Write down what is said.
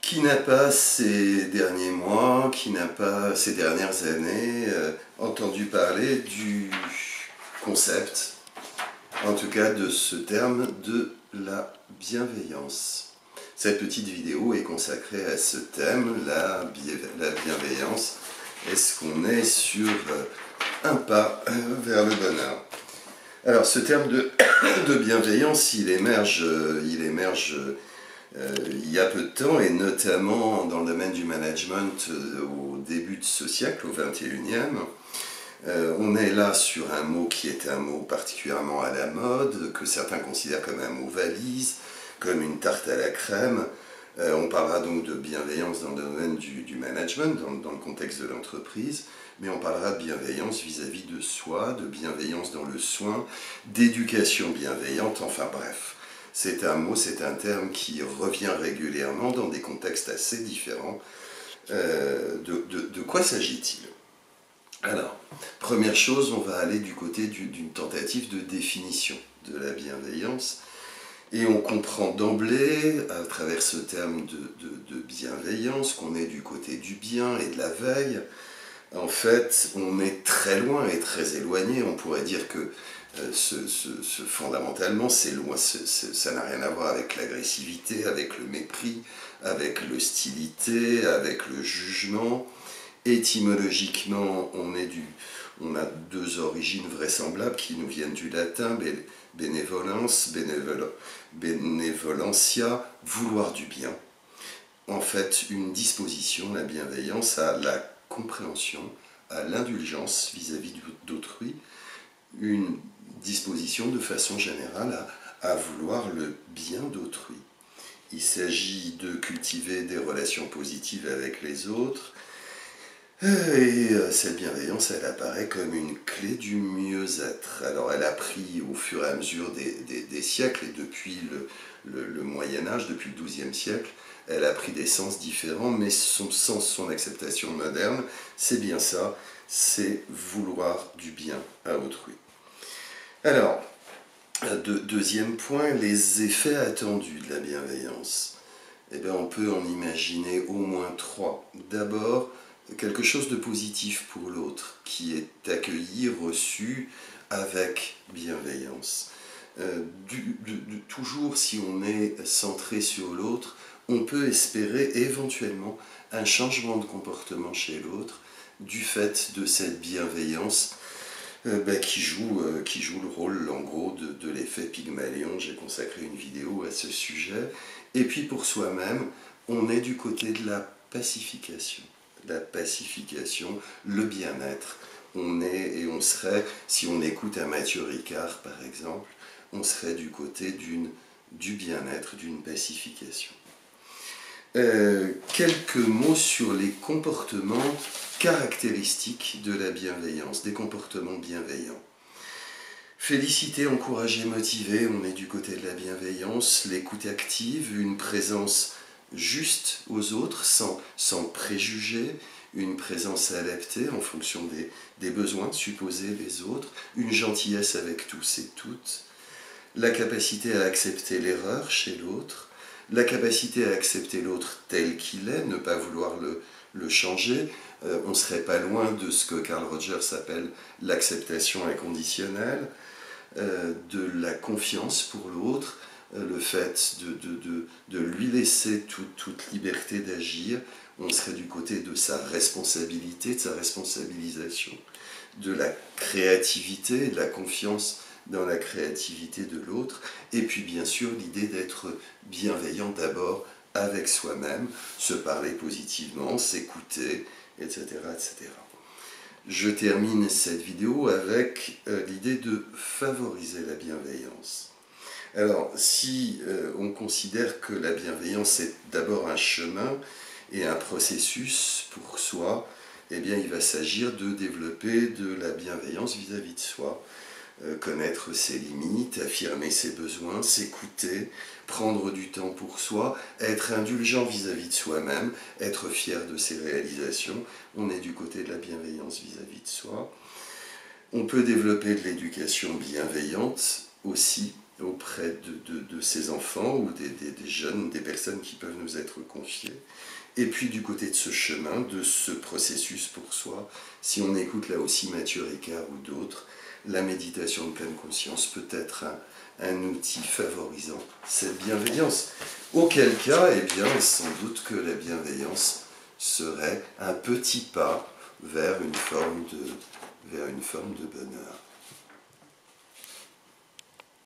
Qui n'a pas ces derniers mois, qui n'a pas ces dernières années entendu parler du concept, en tout cas de ce terme de la bienveillance. Cette petite vidéo est consacrée à ce thème, la bienveillance. Est-ce qu'on est sur un pas vers le bonheur? Alors ce terme de bienveillance, il émerge il y a peu de temps, et notamment dans le domaine du management au début de ce siècle, au 21e. On est là sur un mot qui est un mot particulièrement à la mode, que certains considèrent comme un mot valise, comme une tarte à la crème. On parlera donc de bienveillance dans le domaine du management, dans le contexte de l'entreprise, mais on parlera de bienveillance vis-à-vis de soi, de bienveillance dans le soin, d'éducation bienveillante, enfin bref. C'est un mot, c'est un terme qui revient régulièrement dans des contextes assez différents. De quoi s'agit-il? Alors, première chose, on va aller du côté d'une tentative de définition de la bienveillance. Et on comprend d'emblée, à travers ce terme de bienveillance, qu'on est du côté du bien et de la veille. En fait, on est très loin et très éloigné. On pourrait dire que fondamentalement, ça n'a rien à voir avec l'agressivité, avec le mépris, avec l'hostilité, avec le jugement. Étymologiquement, on a deux origines vraisemblables qui nous viennent du latin, bénévolence, benevolentia, vouloir du bien. En fait, une disposition, la bienveillance, à la compréhension, à l'indulgence vis-à-vis d'autrui, une disposition de façon générale à vouloir le bien d'autrui. Il s'agit de cultiver des relations positives avec les autres, et cette bienveillance, elle apparaît comme une clé du mieux-être. Alors elle a pris au fur et à mesure des siècles, et depuis le Moyen-Âge, depuis le XIIe siècle, elle a pris des sens différents, mais son sens, son acceptation moderne, c'est bien ça, c'est vouloir du bien à autrui. Alors, deuxième point, les effets attendus de la bienveillance. Eh bien, on peut en imaginer au moins trois. D'abord, quelque chose de positif pour l'autre, qui est accueilli, reçu avec bienveillance. Toujours, si on est centré sur l'autre, on peut espérer éventuellement un changement de comportement chez l'autre du fait de cette bienveillance qui joue le rôle en gros de l'effet Pygmalion. J'ai consacré une vidéo à ce sujet. Et puis pour soi-même, on est du côté de la pacification. La pacification, le bien-être. On est et on serait, si on écoute un Mathieu Ricard par exemple, on serait du côté du bien-être, d'une pacification. Quelques mots sur les comportements caractéristiques de la bienveillance, des comportements bienveillants. Féliciter, encourager, motiver, on est du côté de la bienveillance, l'écoute active, une présence juste aux autres, sans préjugés, une présence adaptée en fonction des besoins supposés des autres, une gentillesse avec tous et toutes, la capacité à accepter l'erreur chez l'autre, la capacité à accepter l'autre tel qu'il est, ne pas vouloir le changer. On ne serait pas loin de ce que Carl Rogers appelle l'acceptation inconditionnelle, de la confiance pour l'autre, le fait de lui laisser toute liberté d'agir. On serait du côté de sa responsabilité, de sa responsabilisation, de la créativité, de la confiance dans la créativité de l'autre, et puis bien sûr l'idée d'être bienveillant d'abord avec soi-même, se parler positivement, s'écouter, etc., etc. Je termine cette vidéo avec l'idée de favoriser la bienveillance. Alors, si on considère que la bienveillance est d'abord un chemin et un processus pour soi, eh bien il va s'agir de développer de la bienveillance vis-à-vis de soi. Connaître ses limites, affirmer ses besoins, s'écouter, prendre du temps pour soi, être indulgent vis-à-vis de soi-même, être fier de ses réalisations. On est du côté de la bienveillance vis-à-vis de soi. On peut développer de l'éducation bienveillante aussi, auprès de ces enfants ou des jeunes, des personnes qui peuvent nous être confiées. Et puis du côté de ce chemin, de ce processus pour soi, si on écoute là aussi Mathieu Ricard ou d'autres, la méditation de pleine conscience peut être un outil favorisant cette bienveillance. Auquel cas, eh bien, sans doute que la bienveillance serait un petit pas vers une forme de bonheur.